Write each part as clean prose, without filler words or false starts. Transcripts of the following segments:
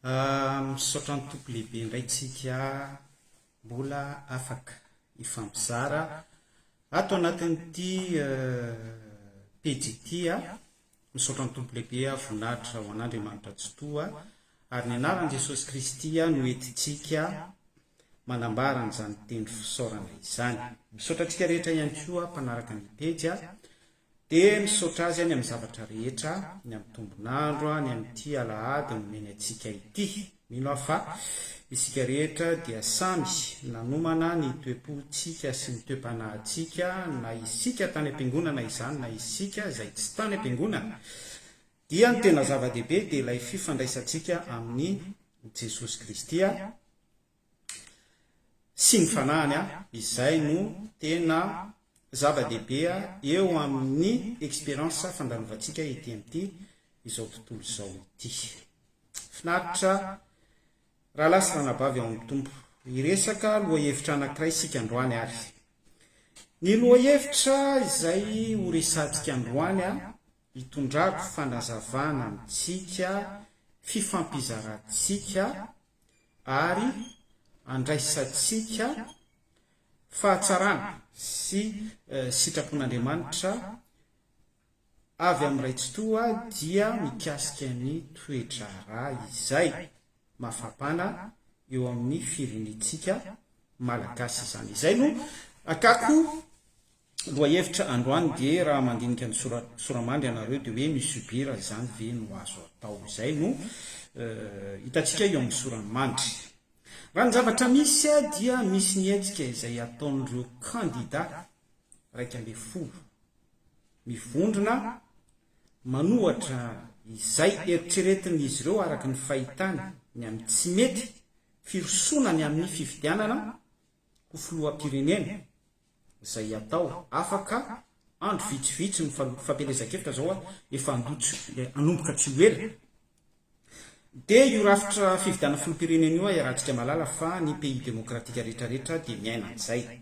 misaotra ny tompo lehibe indraytsika mbola afaka ifampizara ato anatin'ity pejitya misaotra ny tompo lehibe voninahitra ho an'Andriamanitra tsy toa ary ny anaran'i Jesosy Kristy no entintsika manambarana izany teny fisaorana izany. Misaotra antsika rehetra ihany koa mpanaraka ny peja dia misaotra azy any amin'ny zavatra rehetra, ny amin'ny tombonandro, ny amin'ity alahady nomeny antsika ity. Mino aho fa isika rehetra dia samy nanomana ny toe-pontsika sy ny toe-panahintsika, na isika tany am-piangonana izany na isika izay tsy tany am-piangonana, dia ny tena zava-dehibe dia ilay fifandraisantsika amin'ny Jesosy Kristy sy ny fanahiny izay no tena zava-dehibe eo amin'ny experience fandalovantsika ety amin'ity izao tontolo izao ity. Finaritra raha lasa ranabavy ao amin'ny tompo iresaka lohahevitra anankiray isika androany ary. Ny lohahevitra izay ho resantsika androany hitondrako fanazavana amintsika, fifampizarantsika ary andraisantsika fahatsarana sy sitrapon'Andriamanitra avy amin'ny raitsi-toa dia mikasika ny toetra rà izay mafapana eo amin'ny firenentsika malagasy izany. Izay no akako lohahevitra androany dia raha mandinika ny soramandry ianareo dia hoe misubira izany ve no azo atao. Izay no hitantsika eo amin'ny soramandry. Raha ny zavatra misy dia misy ny hetsika izay ataon'ireo kandida 12 mivondrona manohatra izay eritreretin'izy ireo araka ny fahitany ny amin'ny tsy mety firosona ny amin'ny fifidianana ho filoham-pirenena izay atao afaka andro vitsivitsy ny fampelezan-kevitra zao efa anomboka tsy ho ela. Dia io rafitra fifidianana filoham-pirenena io iarahantsika malala fa ny pays demokratika rehetrarehetra dia miaina an'izay.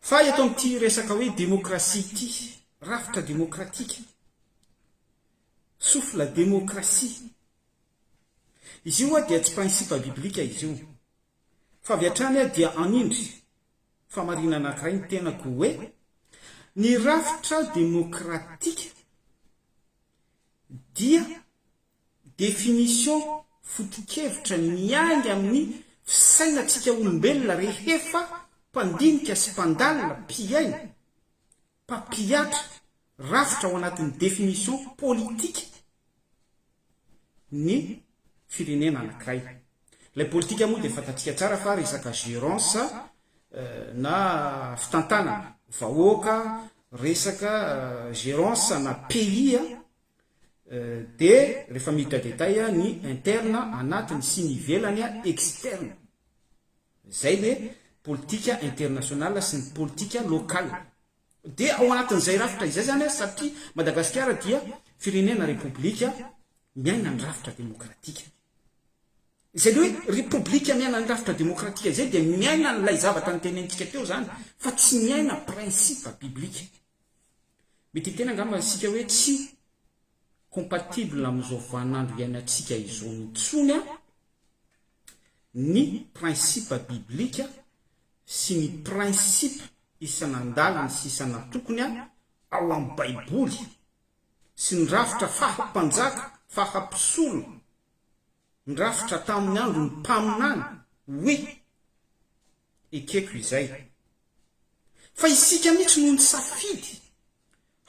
Fa eto amin'ity resaka hoe demokrasia ity, rafitra demokratika, souffle demokrasia, izy io dia tsy prinsipa biblika izy io, fa avy hatrany dia anindry famarina anankiray ny tenako hoe ny rafitra demokratika dia définition foto-kevitra miainga amin'ny fisainantsika olombelona rehefa mpandinika sy mpandalina, mpiaina, mpampiatra, rafitra ao anatin'ny définition politika ny firenena anankiray. Ilay politika moa dia fantatsika tsara fa resaka gérance na fitantanana vahoaka, resaka gérance na pays dia rehefa miditra détail ny interne anatiny sy ny ivelany externe. Izay le politika internationale sy ny politika locale. Dia ao anatin'izay rafitra izay zany satria Madagasikara dia firenena republika miaina ny rafitra demokratika. Izay hoe republika miaina ny rafitra demokratika izay dia miaina n'ilay zavatra nytenentsika teo zany fa tsy miaina prinsipa biblika. Mety tena angamba isika hoe tsy compatible amin'izao vaninandro iainantsika izao mitsony ny prinsipa biblika sy ny prinsipa isanandalany sy isanatokony ao amin'ny baiboly sy ny rafitra fahampanjaka, fahampisolona, ny rafitra tamin'ny andro ny mpaminany hoe ekeko izay. Fa isika mihitsy noho ny safidy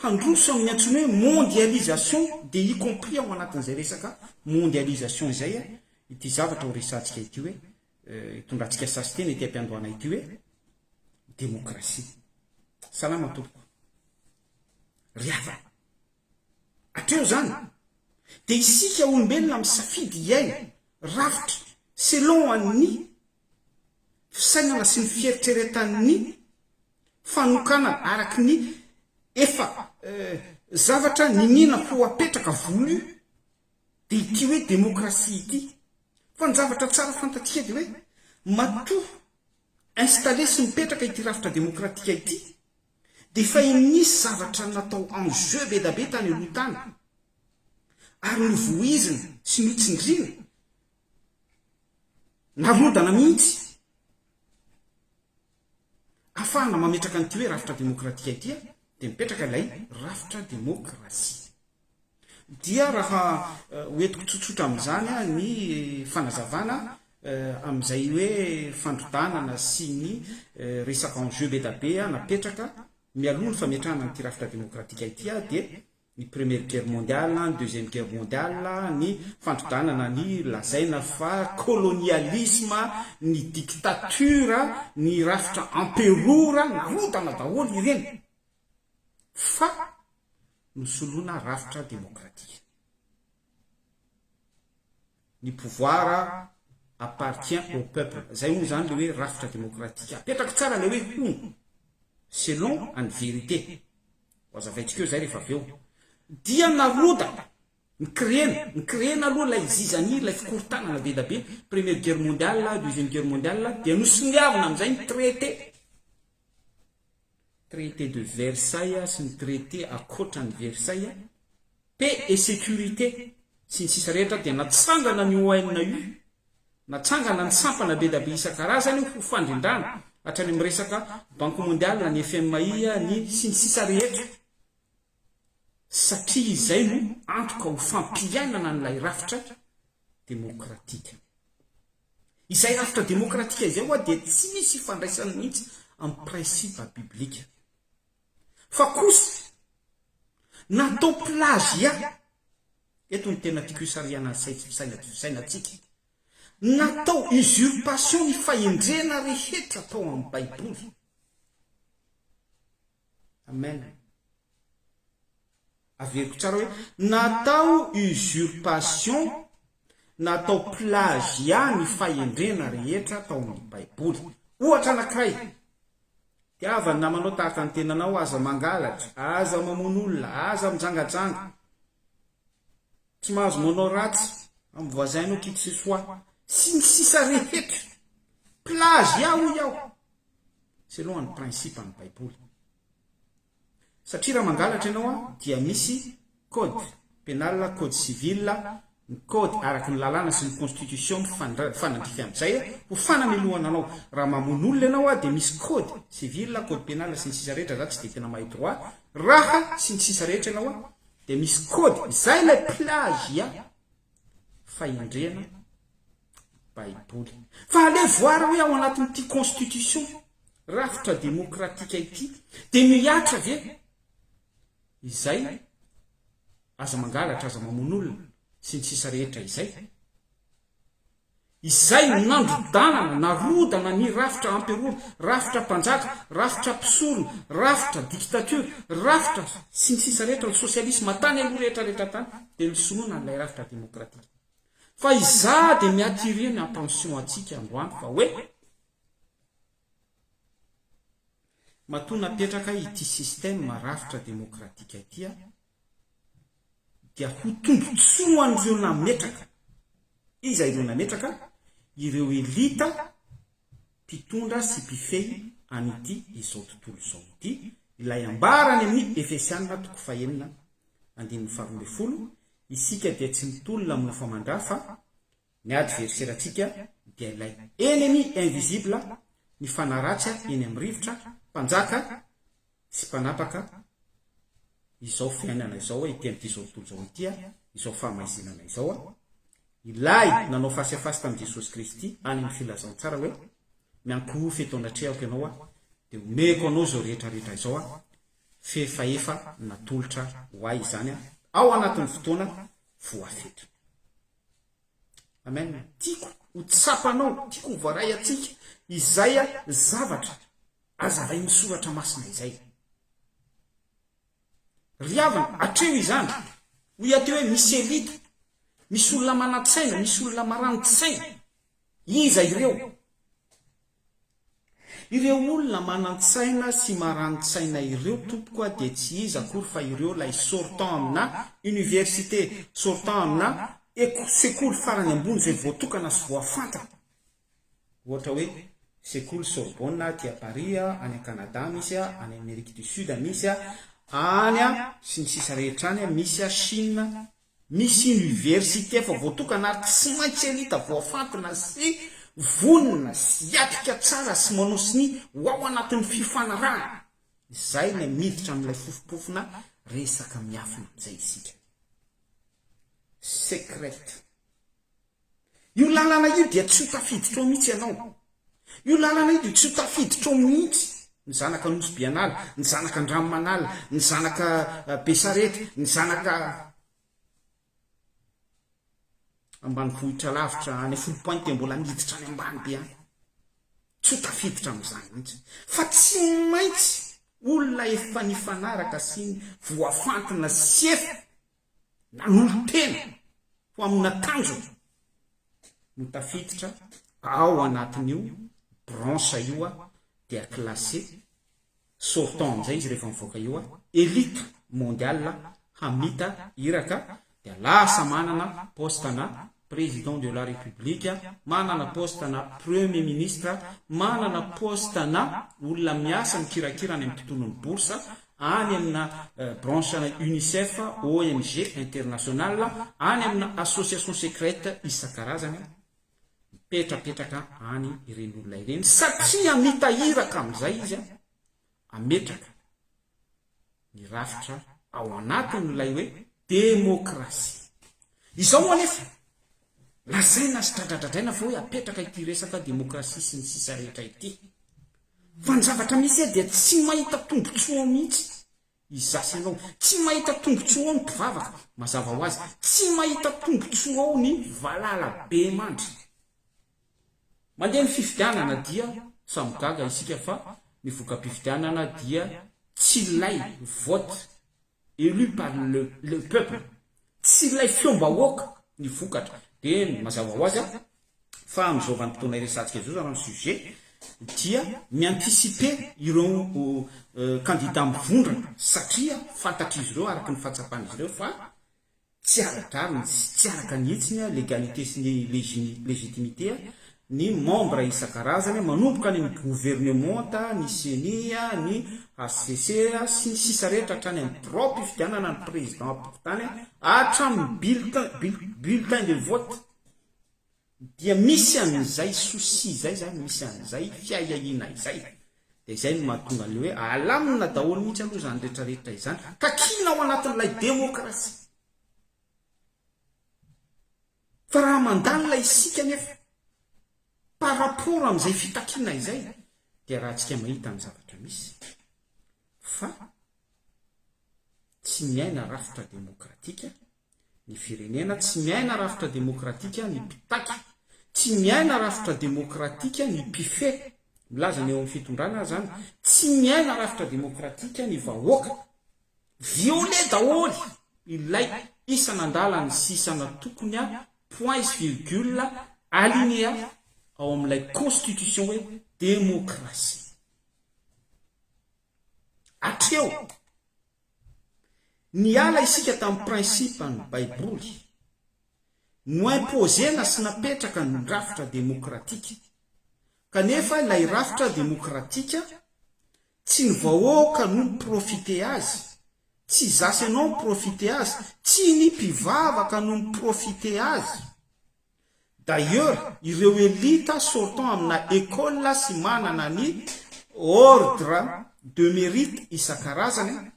handroso amin'ny antsoina hoe mondialisation dia y compris ao anatin'izay resaka mondialisation izay ity zavatra ho resantsika ity hoe hitondrantsika sasy tena ity ampiandohana ity hoe demokrasia. Salama tompoko riava atreo zany dia isika olombelona misafidy iaina rafitra selon an'ny fisainana sy ny fieritreretan'ny fanokana araky ny efa zavatra ninina ho apetraka volo dia ity hoe demokrasia ity. Fa ny zavatra tsara fantatsika dia hoe matoa installé sy mipetraka ity rafitra demokratika ity dia fa nisy zavatra natao en jeu be da be tany aloha tany ary novoizina sy nitsindrina narodana mihitsy afahana mametraka nyity hoe rafitra demokratika itya dia mipetraka ilay rafitra demokrasia dia raha hoentiko tsotsotra amin'izany a ny fanazavana amin'izay hoe fandrodanana sy ny resaka enjeu be da be a napetraka mialoha ny fametrahana nyity rafitra demokratika ity a dia ny première guerre mondiale ny deuxième guerre mondiale ny fandrodanana ny lazaina fa colonialisme ny dictature ny rafitra amperora narodana daholo ireny fa nosoloana rafitra demokratika ny pouvoir appartient au peuple zay moa zany le hoe rafitra demokratika apetraka tsara le hoe hono selon any vérité azavaitsika eo zay rehefa avy eo dia narodana ny créena aloha lay zizany lay fikorontanana be da be première guerre mondiale deuxième guerre mondiale dia nosoniavina amin'izay ny traité de Versailles sy ny traité akoatrany Versailles paix et sécurité sy ny sisa rehetra dia natsangana ny ONU natsangana ny sampana be da be isan-karazany ho fandrindrana hatrany amin'ny resaka banque mondiale ny FMI ny sy ny sisa rehetra satria izay no antoka ho fampiainana n'ilay rafitra demokratika izay rafitra demokratika izay hoa dia tsy misy fandraisany mihitsy amin'ny principe biblika fa kosa natao plagia eto ny tena tiako isariana sainatsika natao usurpation ny fahendrena rehetra tao amin'ny baiboly amen averiko tsara hoe natao usurpation natao plagia ny fahendrena rehetra tao amin'ny baiboly ohatra anankiray tiavany namanao tahaka ny tenanao aza mangalatra aza mamono olona aza mijangajanga tsy mahazo manao ratsy amin'ny voisinao qui que ce soit sy ny sisa rehetra plagia hoy aho selon ny principe amin'ny baiboly satria raha mangalatra ianao a dia misy code pénal code civil ny code araky ny lalàna sy ny constitution fanandrify amin'izay ho fanamelohana anao raha mamono olona ianao a dia misy code civil code pénal sy ny sisa rehetra za tsy dia tena mahay droit raha sy ny sisa rehetra ianao a dia misy code izay lay plagia fahendrena baiboly fa ale voara hoe ao anatin'ity constitution rafitra demokratika ity dia miatra ve izay aza mangalatra aza mamono olona sy ny sisa rehetra izay nandrodanana narodana ny rafitra amperona rafitra mpanjaka rafitra mpisorona rafitra dictature rafitra sy ny sisa rehetra ny sosialisme tany aloha rehetrarehetra tany dia nisonona n'ilay rafitra demokratika fa iza dia miatirie ny attention atsika androany fa hoe matoa napetraka ity système rafitra demokratika itya dia ho tombontsoa an'ireo nametraka iza ireo nametraka ireo elita mpitondra sy mpifehy an'ity izao tontolo izao ity ilay ambarany amin'ny Efesianina toko fahenina andininy faharoambe folo isika dia tsy mitolona amin'ny famandra fa miady veriseratsika dia ilay ennemi invisible ny fanaratsy eny amin'ny rivotra mpanjaka sy mpanapaka izao fiainana izao hoe ity amin'ity izao tontolo izao ity izao fahamaizanana izao ilay nanao fasy tamin'i Jesosy Kristy any amin'ny filazantsara hoe miankohofy eto anatrehako ianao dia omeko anao izao rehetrarehetra izao fefaefa natolotra ho ahy izany ao anatin'ny fotoana voafetra amen tiako ho tsapanao tiako ho voaray atsika izay zavatra azavay misoratra masina izay riavana atreo izany hoy ateo hoe misy elita misy olona manatsaina misy olona marantsaina iza ireo olona manantsaina sy marantsaina ireo tompoko dia tsy iza akory fa ireo lay sortant amina université sortant amina sekoly farany ambony zay voatokana sy voafantana ohatra hoe sekoly Sorbonne ty à Paris any Canada misy any Amérique du Sud misy any sy ny sisa rehetra any misy Chine misy université fa voatokana ary tsy maintsy elita voafantana sy vonina sy atrika tsara sy manosiny ho ao anatin'ny fifanarana. Izay no miditra amin'ilay fofopofona resaka miafina amin'izay isika. Secret. Io lalana io dia tsy ho tafiditra ao mihitsy ianao. Io lalana io dia tsy ho tafiditra ao mihitsy. Ny zanaka Nosy-Bianala, ny zanaka Andranomanala, ny zanaka Besarety, ny zanaka ambanivohitra lavitra any Folopointe mbola miditra any ambany be any. Tsy ho tafiditra amin'izany mihitsy. Fa tsy maintsy olona efa nifanaraka sy voafantina sy efa nanolo-tena ho amina tanjona no tafiditra ao anatin'io branche io dia classé sortant amin'izay izy rehefa mivoaka io élite mondiale hamita iraka dia lasa manana postana président de la république, manana postana premier ministre, manana postana olona miasa mikirakira any amin'ny tontolon'ny borsa any amina branche UNICEF, ONG international, any amina association secrète isan-karazany petrapetraka any ireny olona ireny satria mitahiraka amin'izay izy ametraka ny rafitra ao anatin'ilay hoe demokrasia. Izao anefa lazaina sy tradradradraina fa hoe apetraka ity resaka demokrasia sy ny sisa rehetra ity. Fa ny zavatra misy dia tsy mahita tombotsoa mihitsy izasy ianao, tsy mahita tombotsoa ao ny mpivavaka mazava ho azy, tsy mahita tombotsoa ao ny valala be mandry. Mandeha ny fifidianana dia samy-gaga isika fa ny voka-pifidianana dia tsy lay vote élu par le peuple, tsy lay fiombahoaka ny vokatra. Dia mazava ho azy fa amin'izao vanim-potoana iresantsika izao zany sujet dia miantisipe ireo candidat mivondrana satria fantatr'izy ireo araka ny fatsapan'izy ireo fa tsy arakariny tsy araka nihitsiny légalité sy ny légitimité ny membre isan-karazany manomboka ny gouvernement, ny CENI, ny HCC sy ny sisa rehetra hatrany amin'ny propre fifidianana ny président ampokotany hatramin'ny bulletin de vote dia misy an'izay souci zay zany, misy an'izay fiahiahina izay. Dia izay no mahatonga le hoe alamina daholo mihitsy aloha zany rehetrarehetra izany ka kina ao anatin'ilay demokrasia. Fa raha mandalina isika nefa par rapport amin'izay fitakina izay dia raha antsika mahita amin'ny zavatra misy fa tsy miaina rafitra demokratika ny firenena, tsy miaina rafitra demokratika ny mpitaky, tsy miaina rafitra demokratika ny mpifehy milaza ny eo amin'ny fitondrana zany, tsy miaina rafitra demokratika ny vahoaka violé daholy ilay isan'andalany sy isana tokony point virgule alinéa ao amin'ilay constitution hoe demokrasia. Atreo niala isika tamin'ny principe ny baiboly no imposena sy napetraka ny rafitra demokratika, kanefa ilay rafitra demokratika tsy ny vahoaka no profite azy, tsy zasy ianao profite azy, tsy ny mpivavaka no profite azy. D'ailleurs ireo élite sortant amina école sy manana ny ordre de mérite isan-karazany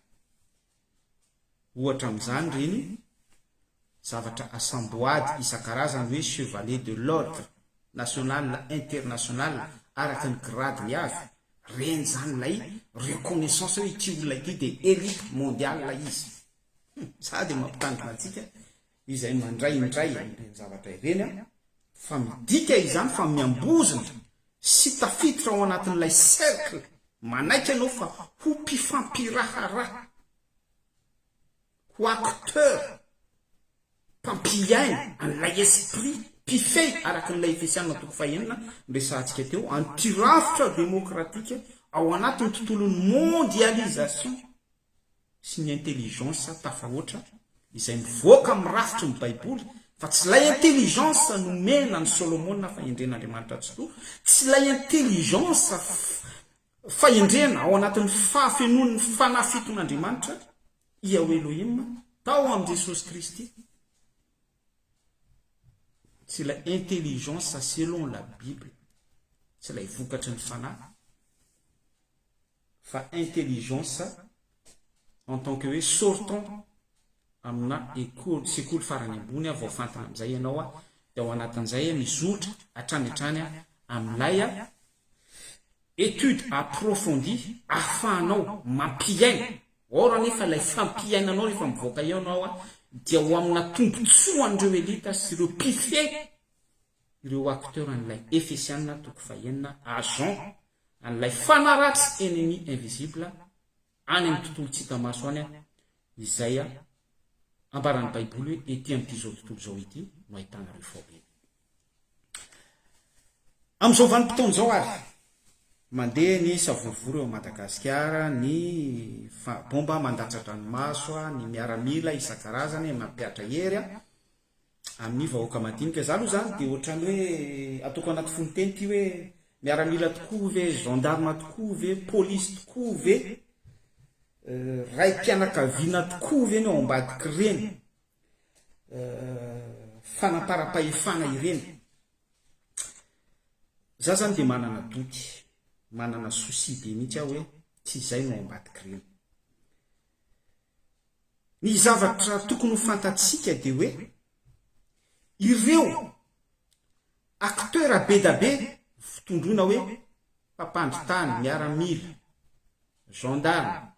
ohatra amin'izany reny zavatra assamboady isan-karazany hoe chevalier de l'ordre national international araka ny gradiny avy reny zany lay reconnaissance hoe ity olona ity dia élite mondiale izy. Sady mampitandrina antsika izay mandrayindray amin'ny zavatra ireny fa midika izany fa miambozina sy tafiditra ao anatin'ilay cercle manaiky ianao fa ho mpifampiraharaha, ho acteur mpampiaina an'ilay esprit mpifehy araka n'ilay efesianina toko fahenina resantsika teo antirafitra demokratika ao anatin'ny tontolon'ny mondialisation sy ny intelligence tafahoatra izay mivoaka amin'ny rafitry ny baiboly. Fa tsy lay intelligence nomena ny Solomona fahendren'Andriamanitra tsotoa, tsy lay intelligence fahendrena ao anatin'ny fahafenon'ny fanafiton'Andriamanitra Yahweh Elohim tao amin'i Jesosy Kristy tsy ilay intelligence selon la Bible, tsy ilay vokatry ny fanahy, fa intelligence en tant que hoe sortant amina sekoly farany ambony vao fantana amin'izay ianao dia ao anatin'izay mizotra hatrany amin'ilay étude approfondie ahafahanao mampiaina ora nefa ilay fampiainanao rehefa mivoaka ianao dia ho amina tombontsoan'ireo elita sy ireo pifé ireo acteur an'ilay Efesiana toko fahenina agent an'ilay fanaratsy ennemi invisible any amin'ny tontolo tsy hita maso any izay ambaran'ny Baiboly hoe ety amin'ity zao tontolo zao ity no ahitana ireo fahoriana. Amin'izao vanim-potoana izao ary mandeha ny savorovory eo Madagasikara, ny bomba mandatsa dranomaso, ny miaramila isan-karazany mampiatra hery amin'ny vahoaka madinika. Za aloha zany dia ohatrany hoe ataoko anaty fonoteny ity hoe miaramila tokoa ve, gendarme tokoa ve, polisy tokoa ve, raim-pianakaviana tokoa ve ny ao ambadiky ireny fanampara-pahefana ireny. Za zany dia manana doty, manana souci be mihitsy aho hoe tsy izay no ao ambadiky ireny. Ny zavatra tokony ho fantatsika dia hoe ireo acteur be da be fitondroina hoe mpampandritany, miaramila, gendarme,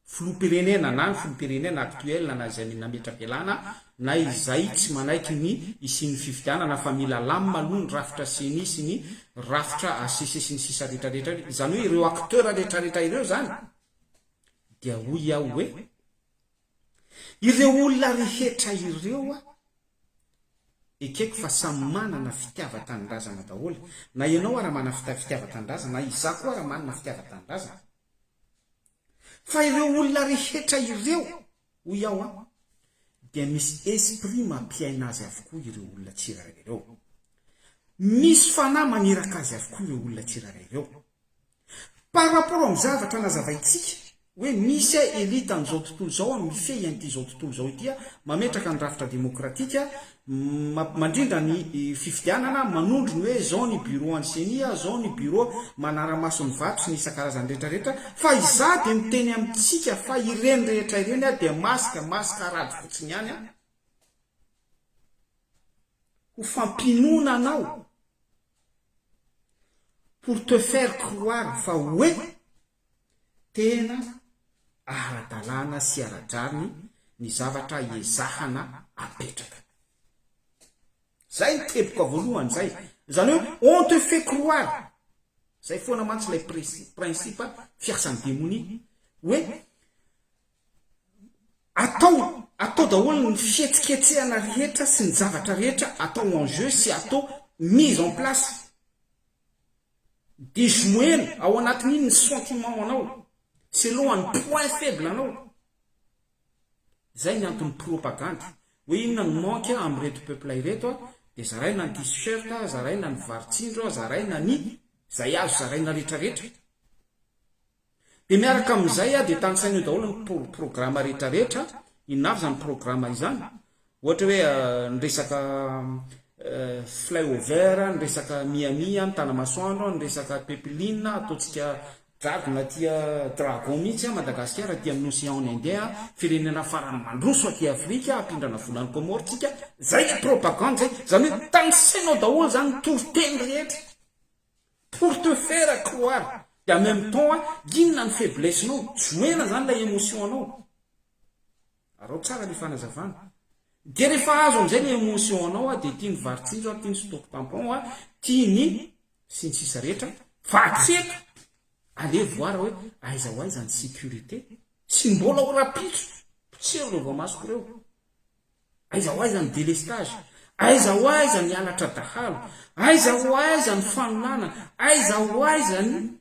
filoham-pirenena na ny filoham-pirenena actuel na izay nametra-pialana na izay tsy manaiky ny isin'ny fifidianana fa mila lamina aloha ny rafitra seny sy ny rafitra asese sy ny sisa rehetrarehetra. Izany hoe ireo acteur rehetrarehetra ireo zany dia hoy aho hoe ireo olona rehetra ireo ekeko fa samy manana fitiava-tanindrazana daholo. Na ianao raha manana fitiava-tanindrazana, na izaho koa raha manana fitiava-tanindrazana. Fa ireo olona rehetra ireo hoy aho dia misy esprit mampiaina azy avokoa ireo olona tsirairay ireo. Misy fanahy maneraka azy avokoa ireo olona tsirairay ireo. Par rapport amin'ny zavatra nazavaintsika hoe misy elita amin'izao tontolo izao mifehy an'ity zao tontolo izao ity mametraka ny rafitra demokratika, mandrindra ny fifidianana, manondro ny hoe zao ny bureau ancenia, zao ny bureau manara-maso ny vato sy ny isan-karazany rehetrarehetra. Fa izaho dia miteny amintsika fa ireny rehetra ireny dia masika rady fotsiny ihany ho fampinoana anao pour te faire croire fa hoe tena ara-dalàna sy ara-drariny ny zavatra iezahana apetraka. Zay teboka voalohany zay. Zany hoe on te fait croire. Zay foana mantsy ilay principe fiasan'ny démonie hoe atao daholo ny fietsiketsehana rehetra sy ny zavatra rehetra atao en jeu sy atao mise en place déjouer ao anatin'iny ny sentiment anao selon un point faible anao. Zay ny antony propagande hoe inona ny manque amin'ireto peuple ireto dia zaraina ny t-shirt, zaraina ny varitsindro, zaraina ny zay azo zaraina rehetrarehetra. Dia miaraka amin'izay dia tanisaina eo daholo ny programme rehetrarehetra. Inona avy zany programme izany? Ohatra hoe ny resaka flyover, ny resaka miamia amin'ny tanamasoandro, ny resaka pepeline ataontsika dragona tia dragon mihitsy Madagasikara tia amin'ny océan Indien, firenena farany mandroso aty Afrika, ampindrana volany Komoritsika. Zay ny propagande zay. Zany hoe tanisainao daholo zany ny toriteny rehetra pour te faire croire. Et en même temps inona ny faiblesse-nao, joena zany la émotion anao. Arao tsara ny fanazavana. Dia rehefa azo amin'izay ny émotion anao dia tia ny varitsindro, tia ny stop tampon, tia ny sy ny sisa rehetra. Fa hatreto ale voara hoe aiza ho aiza ny sécurité sy mbola ho rapitro potsero ireo voamasoko ireo. Aiza ho aiza ny délestage, aiza ho aiza ny alatra dahalo, aiza ho aiza ny fanonana, aiza ho aiza ny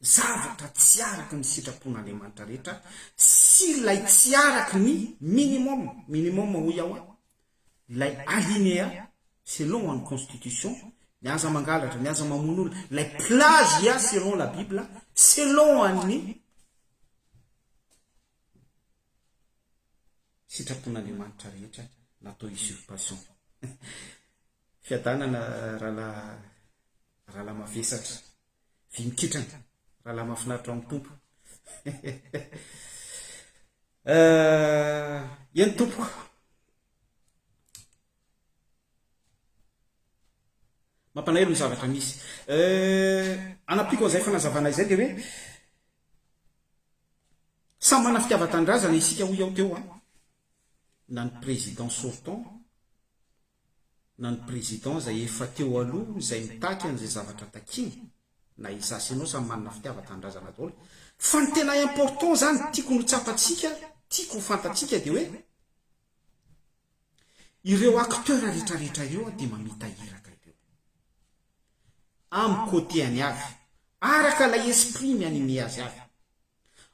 zavatra tsy araky ny sitrapon'Andriamanitra rehetra sy ilay tsy araky ny minimum hoy aho ilay alinéa selon ny constitution, ny aza mangalatra, ny aza mamono olona, ilay plagia selon la Bible, selon an'ny sitrapon'Andriamanitra rehetra natao usurpation. fiadanana rahala mavesatra vimikitrana rahala mahafinaritra amin'ny tompo eny tompoka mampanahelo ny zavatra misy anapiko an'izay fanazavana izay de hoe samy mana fitiavan-tanindrazana isika ho iaho teo na ny président sortant na ny président zay efa teo aloha zay mitaky an'izay zavatra takiny na izasy ianao samy manana fitiavan-tanindrazana daholo fa ny tena important zany tiako no tsapatsika tiako ho fantatsika de hoe ireo acteur rehetrarehetra ireo dia mamita hiraka ireo amin'ny côté-any avy araka la esprit mianime azy avy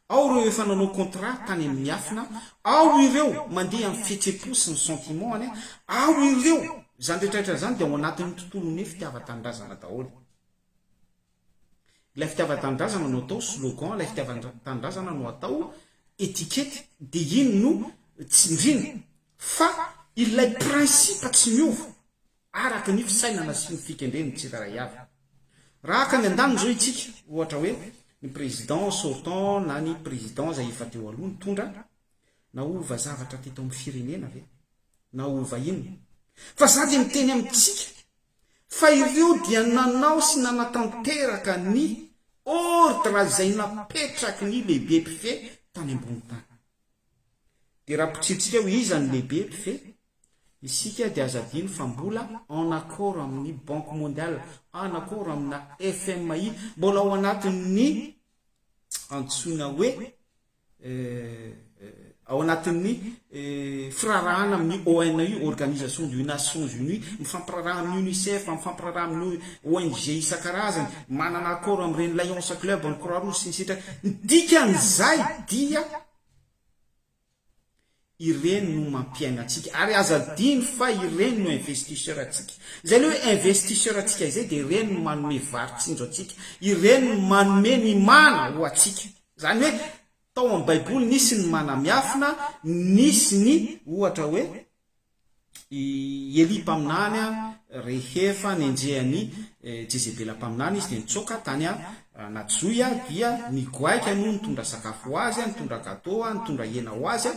ao ireo efa nanao contrat tany amin'ny afina ao ireo mandeha amin'ny fihetsem-po sy ny sentiment any ao ireo zany rehetrarehetra zany dia ao anatin'ny tontolony fitiavan-tanindrazana daholo ilay fitiavan-tanindrazana no atao slogan ilay fitiavan-tanindrazana no atao etikety dia iny no tsindrina fa ilay principe tsy miova araka ny fisainana sy ny fikendreny tsiraray avy raha ka ny andaniny zao itsika ohatra hoe ny président sortant na ny président zay efa teo aloha nitondra na ova zavatra teto amin'ny firenena ve na ova ino fa za dia miteny amintsika fa ireo dia nanao sy nanatanteraka ny ordre zay napetraky ny lehibe mpife tany ambony tany dia raha pitsirintsika ho izany lehibe mpife isika dia azadiny fa mbola en accord amin'ny banque mondiale en accord amina FMI mbola ao anatin'ny antsoina hoe ao anatin'ny firarahana amin'ny ONU organisation des Nations Unies mifampiraraha amin'ny UNICEF mifampiraraha amin'ny ONG isan-karazany manana accord amin'ireny Lions Club ny Croix-Rouge sy ny sitra dikan'izay dia ireny no mampiaina atsika ary azadiny fa ireny no investisseur atsika zay le hoe investisseur atsika izay dia ireny no manome varitsinjo atsika ireny no manome ny mana ho atsika zany hoe tao amin'ny baiboly nisy ny mana miafina nisy ny ohatra hoe Eli mpaminany rehefa nenjehany Jezebela mpaminany izy dia nitsoka tany anajoya dia nigoaika no nitondra sakafo ho azy nitondra gâteau nitondra hena ho azy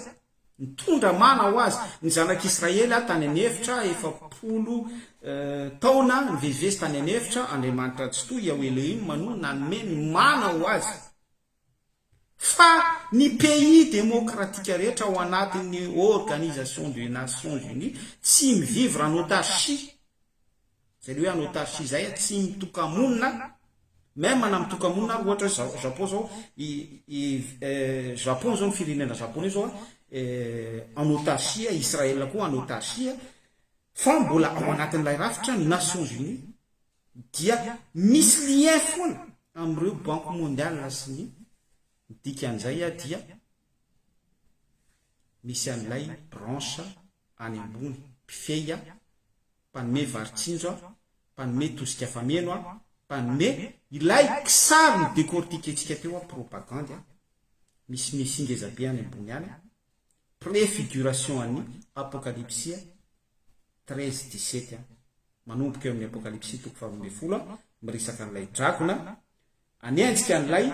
nitondra mana ho azy ny zanak'Israely tany anefitra efapolo taona nivezivezy tany anefitra Andriamanitra tsy toy Elohim manohy nanome ny mana ho azy fa ny pays démocratique rehetra ao anatin'ny organisation des Nations Unies tsy mivivre en autarcie zay hoe en autarcie zay tsy mitokamonina même na mitokamonina ohatra Japon zao Japon zao ny firenena japonais zao en autarcie Israël koa en autarcie fa mbola ao anatin'ilay rafitra ny Nations Unies dia misy lien foana amin'ireo banque mondiale sy ny dikan'izay dia misy an'ilay branche any ambony mpifeya mpanome varitsinjo mpanome tosika fameno mpanome ilay kisary ny décortiquetsika teo propagande misy mesingezabe any ambony any préfiguration any apocalypsia 13-17 manomboka eo amin'ny apocalypsie 12 miresaka an'ilay drakona anenjika an'ilay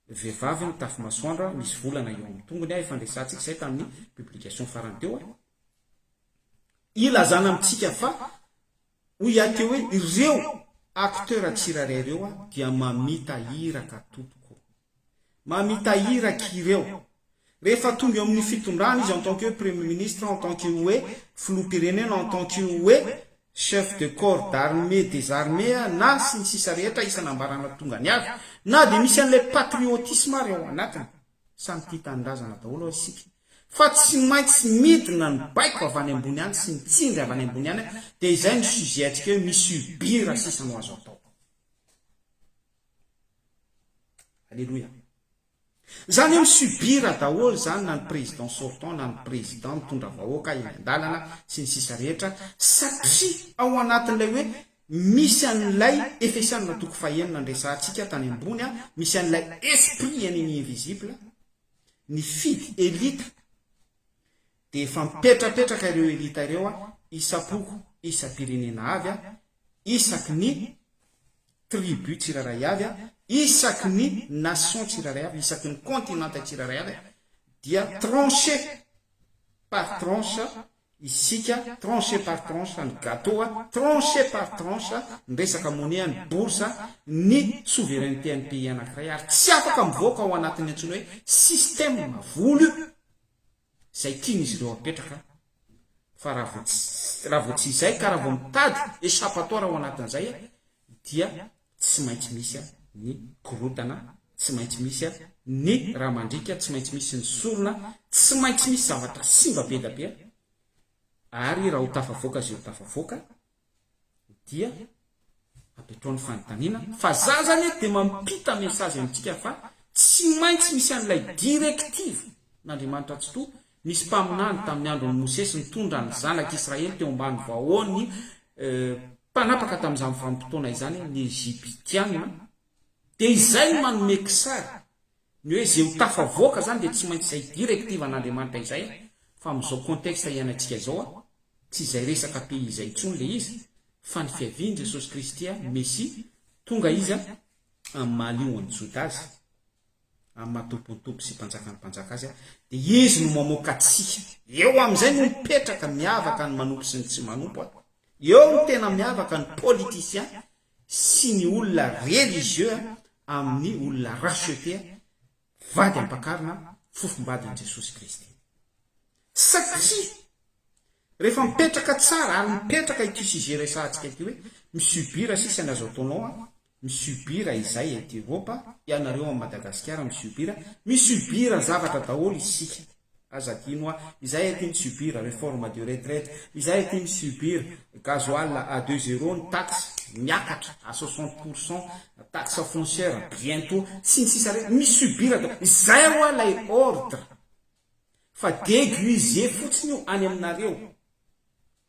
vehivavy ny tafy masoandro misy volana eo amin'ny tongony efa andresantsika izay tamin'ny publication farany teo ilazana amintsika fa hoy ateo hoe ireo acteur tsiraray ireo dia mamita hiraka tompoko mamita hiraka ireo rehefa tonga eo amin'ny fitondrana izy en tant que premier ministre en tant que hoe filoham-pirenena en tant que hoe chef de corps d'armée des armées na sy ny sisa rehetra isanambarana tonga ny avy na dia misy an'ilay patriotisme ary ao anatiny samy tia tanindrazana daholo isika fa tsy maintsy midina ny baiko avy any ambony any sy mitsindry avy any ambony any dia izay ny sujet atsika hoe misubira sisa no azo atao alleloia zany hoe misubira daholo zany na ny président sortant na ny président mitondra vahoaka eny an-dalana sy ny sisa rehetra satria ao anatin'ilay hoe misy an'ilay efesianina toko fahenina andresantsika tany ambony misy an'ilay esprit eny invisible ny fidy elita dia efa mipetrapetraka ireo elita ireo isapoko isa-pirenena avy a isaky ny tribu tsiraray avy a isaky ny nation tsiraray avy isaky ny continente tsiraray avy a dia tranché par tranche isika tranché par tranche ny gâteau a tranché par tranche ny resaka monnaie ny bourse ny souveraineté ny pays anankiray ary tsy afaka mivoaka ao anatin'ny antsony hoe système mavolo zay tian'izy ireo apetraka fa raha vo tsy izay ka raha vo mitady échappatoire ao anatin'izay dia tsy maintsy misy ny korotana tsy maintsy misy ny raha mandrika tsy maintsy misy ny sorona tsy maintsy misy zavatra simba be da be ary raha ho tafavoaka azy eo tafavoaka dia apetroan'ny fanontaniana fa za zany dia mampita message amintsika fa tsy maintsy misy an'ilay directive n'Andriamanitra tsy to nisy mpaminany tamin'ny andron'ny Mosesy nitondra ny zanak'Israely teo ambany vahoany mpanapaka tamin'izany vanim-potoana izany ny Egyptianina dia izay no manome kisary ny hoe zay ho tafavoaka zany dia tsy maintsy izay directive an'Andriamanitra izay fa amin'izao contexte iainantsika izao tsy izay resaka pays izay intsony le izy fa ny fiaviany Jesosy Kristy Messia tonga izy amin'ny mahalioan'ny Joda azy amin'ny matompontompo sy mpanjaka ny mpanjaka azy dia izy no mamoaka atsika eo amin'izay no mipetraka miavaka ny manompo sy ny tsy manompo eo no tena miavaka ny politicien sy ny olona religieux amin'ny olona racheté vady ampakarina fofombadiny Jesosy Kristy satria rehefa mipetraka tsara ary mipetraka ity sigeresantsika ity hoe misubira sisy any azo ataonao misubira izay ety Europa ianareo amin'ny Madagasikara misubira zavatra daholo isika azadino izay ety misubira réforme de retraite izay ety misubira gasoil à 2 € ny taxe miakatra à 60% taxe foncière bientôt sy ny sisa reny misubira izay hoa lay ordre fa déguisé fotsiny io any aminareo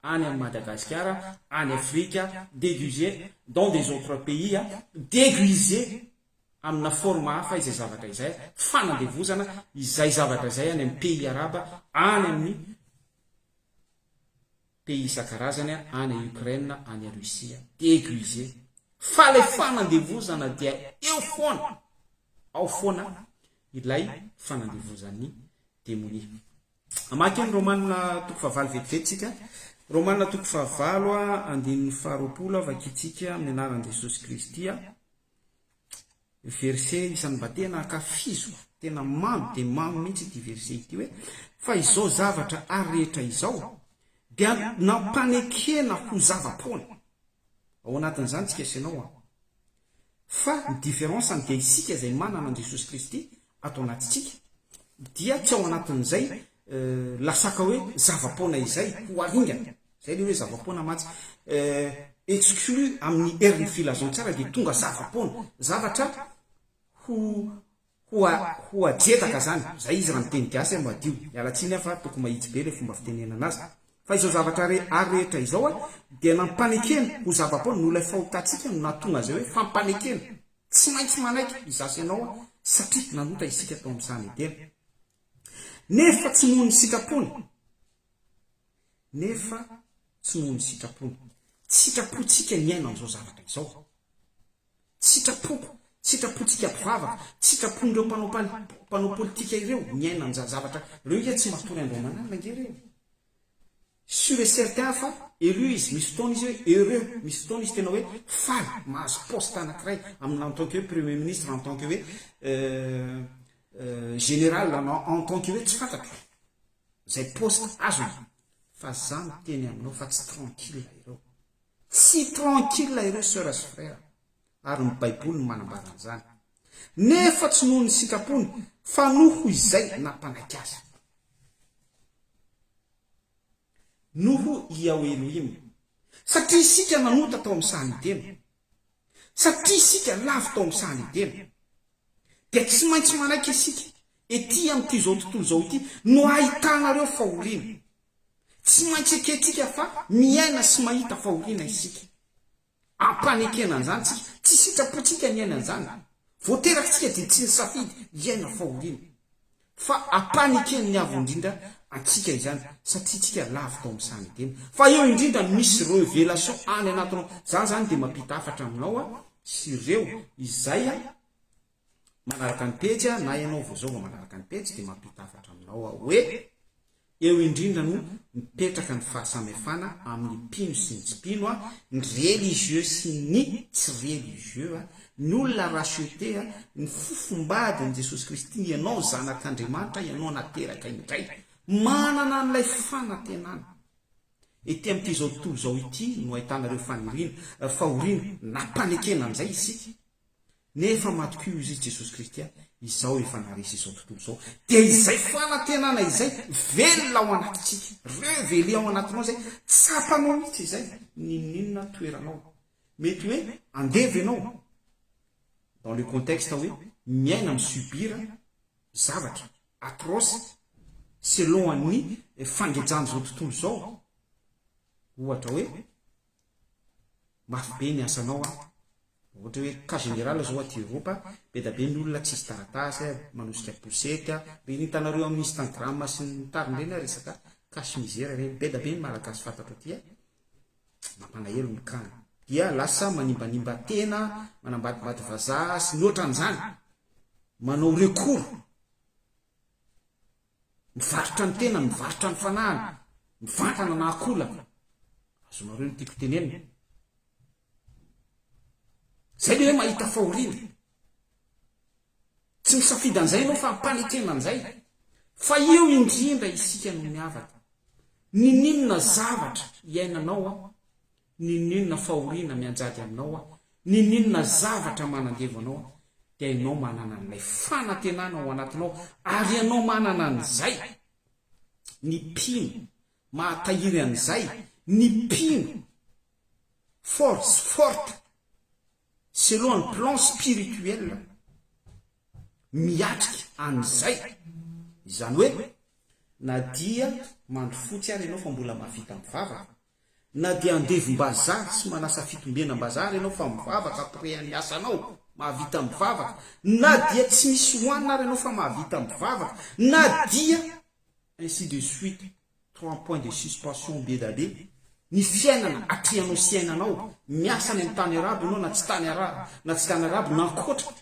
any amin'ny Madagasikara any Afrika déguisé dans des autres pays déguisé amina forme hafa izay zavatra izay fanandevozana izay zavatra izay any amin'ny pays araba any amin'ny pays isan-karazany any Ukraine any Russia déguisé fa le fanandevozana dia eo foana ao foana ilay fanandevozan'ny démonie amaky Romanina toko fahavalo vetivetsika Romanina toko fahavalo andininy faharoapolo vakitsika amin'ny anaran'i Jesosy Kristy verset isan'ny mba tena akafizo tena mamy dia mamy mihitsy ity verset ity hoe fa izao zavatra ary rehetra izao dia nampanekena ho zava-poana ao anatin'izany tsika isanao fa ny différence dia isika izay manana an'i Jesosy Kristy atao anatitsika dia tsy ao anatin'izay lasaka hoe zava-poana izay ho aringana zay le hoe zava-poana matsy exclu amin'ny herin'ny filazantsara dia tonga zava-poana zavatra ho ajetaka zany zay izy raha miteny gasy madio mialatsiny fa toko mahitsy be le fomba fitenenana azy fa izao zavatra ary rehetra izao dia nampanekena ho zava-poana no ilay fahotantsika no natonga zay hoe fampanekena tsy maintsy manaiky izasy ianao satria nanota isika tao amin'ny sanetena nefa tsy nohon'ny sitrapony sitrapontsika ny aina an'izao zavatra izao sitrapontsika mpivavaka sitrapon'ireo mpanao politika ireo ny aina an'za zavatra reo ia tsy matory andromanana nangereo sur et certain fa elu izy misy fotoana izy hoe heureux misy fotoana izy tena hoe faly mahazo poste anankiray amin'ny en tant que hoe premier ministre en tant que hoe général en tant que hoe tsy fantatro zay poste azony fa zany teny aminao fa tsy tranquille ireo tsy tranquille ireo sœurs sy frères ary ny baiboly no manambaran'izany nefa tsy noho ny sitrapony fa noho izay nampanaiky azy noho iao Elohim satria isika nanota tao amin'ny sahanidena satria isika lavo tao amin'ny sahanidena dia tsy maintsy manaiky isika ety amin'ity zao tontolo zao ity no ahitanareo fahoriana tsy maintsy eketsika fa miaina sy mahita fahoriana isika ampanekena zany tsy sitrapontsika ny aina an'izany voateraka tsika dia tsy ny safidy iaina fahoriana fa ampanekeny ny avo indrindra antsika izany satria tsika lavo tao amin'ny sany tena fa eo indrindra misy révélation any anatinao zany dia mampita afatra aminao sy ireo izay manaraka ny pejy na ianao voazao manaraka ny pejy dia mampita afatra aminao hoe eo indrindra no mipetraka ny fahasamihafana amin'ny mpino sy ny tsy mpino ny religieux sy ny tsy religieux ny olona racheté ny fofombadiny Jesosy Kristy ianao zanak'Andriamanitra ianao nateraka indray manana n'ilay fanantenana ety amin'ity zao tontolo zao ity no ahitanareo fahoriana nampanekena an'izay isika nefa matokio izy Jesosy Kristy izao efa naresy izao tontolo zao dia izay fanantenana izay velona ao anatitsika révélé ao anatinao zay tsapanao mihitsy izay ninona toeranao mety hoe andevy ianao dans le contexte hoe miaina misubira zavatra atroce selon ny fangejany zao tontolo zao ohatra hoe mafy be ny asanao ohatra hoe cas général zao aty Europa be da be ny olona tsisy taratasy manosika posety reny hitanareo amin'ny Instagram sy ny tariny reny resaka cache misère reny be da be ny malagasy fantatro aty mampalahelo ny kany dia lasa manimbanimba tena manambadimbady vazaha sy noatran'izany manao recours mivarotra ny tena mivarotra ny fanahana mivantana na akolaka azonareo ny tiako tenenina zay le hoe mahita fahoriana tsy misafidy an'izay ianao fa mpanekena an'izay fa eo indrindra isika no miavaka ninona zavatra iainanao ninona fahoriana mianjady aminao ninona zavatra manandevo anao dia ianao manana n'ilay fanantenana ao anatinao ary ianao manana an'izay ny mpino mahatahiry an'izay ny mpino force forte selon le plan spirituel miatrika an'izay izany hoe na dia mandro fotsy ary ianao fa mbola mahavita mivavaka na dia andevim-bazary sy manasa fitombena-bazary ianao fa mivavaka après ny asanao mahavita mivavaka na dia tsy misy hoanina ary ianao fa mahavita mivavaka na dia ainsi de suite 3 points de suspension be da be ny fiainana atrehanao sy ainanao miasa ny amin'ny tany arabo ianao na tsy tany arabo na ankoatra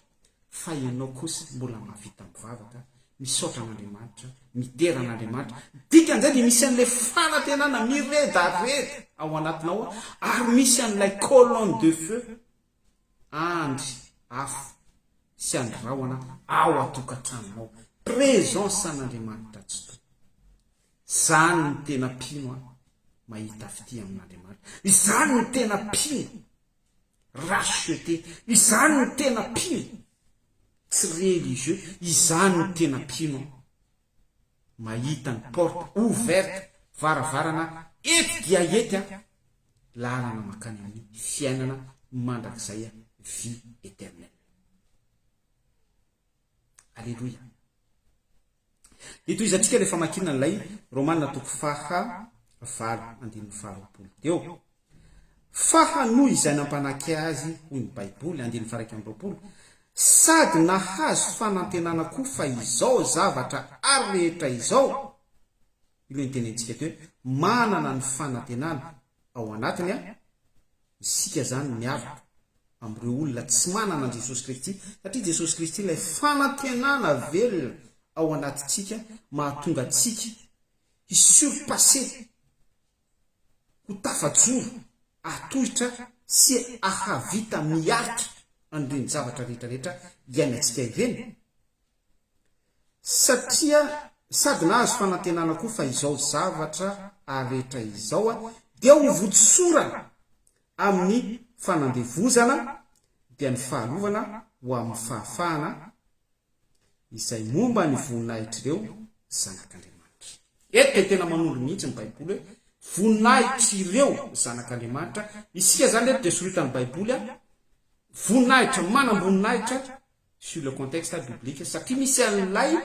fa ianao kosa mbola mahavita mivavaka misaotra an'Andriamanitra mitera an'Andriamanitra dikan'izay dia misy an'ilay fanantenana miredaredy ao anatinao ary misy an'ilay colonne de feu andry afo sy andraona ao atokantranonao présence an'Andriamanitra tsy to zany ny tena mpino mahita fity amin'Andriamanitra izany ny tena mpino racheté izany ny tena mpino tsy religieux izany ny tena mpino mahita ny porte ouverte varavarana ety dia ety lalana makany amin'ny fiainana mandrakizay vie éternelle. Alléluia. Ito izatsika rehefa makina n'ilay Romanina toko faha valo andininy faharoapolo teo faha noho izay nampanaky azy hoy ny Baiboly andininy faha 1 sady nahazo fanantenana koa fa izao zavatra ary rehetra izao ilo nytenentsika teo manana ny fanantenana ao anatiny isika zany miavaka amin'ireo olona tsy manana Jesosy Kristy satria Jesosy Kristy ilay fanantenana velona ao anatitsika mahatonga atsika hisurpasser ho tafajoro atohitra sy ahavita miaritra an'ireny zavatra rehetrarehetra iainantsika ireny satria sady nahazo fanantenana koa fa izao zavatra arehetra izao dia ho votsorana amin'ny fanandevozana dia ny fahalovana ho amin'ny fahafahana izay momba ny voninahitrireo zanak'Andriamanitra. Eto tena manolo mihitsy ny Baiboly hoe voninahitrireo zanak'Andriamanitra. Isika zany eto dia soritany Baiboly voninahitra manam-boninahitra sur le contexte biblique satria misy an'ilay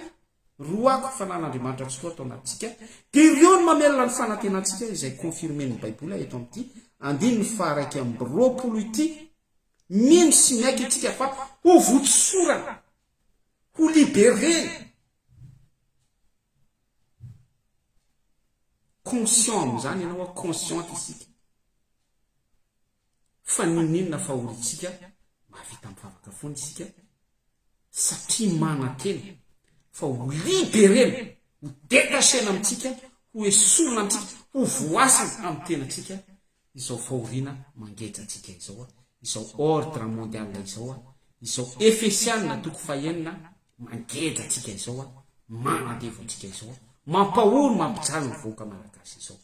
roako fanan'Andriamanitra tsy toa atao anatsika dia ireo no mamelona ny fanantenantsika izay confirmé ny Baiboly eto amin'ity andininy faha 1 ity mino sy miaiky itsika fa ho votsorana ho libéré conscient am'izany ianao a consciente isika fa ninona fahoritsika mavita mivavaka foana isika satria mana-tena fa ho liberena ho dekasena amitsika ho esorona amitsika ho voasana amin'ny tenatsika izao fahoriana mangetratsika izao a izao ordre mondial izao a izao efesianina toko fahenina mangetratsika izao a manadevotsika izao a mampahory mampijaly ny voaka malagasy izao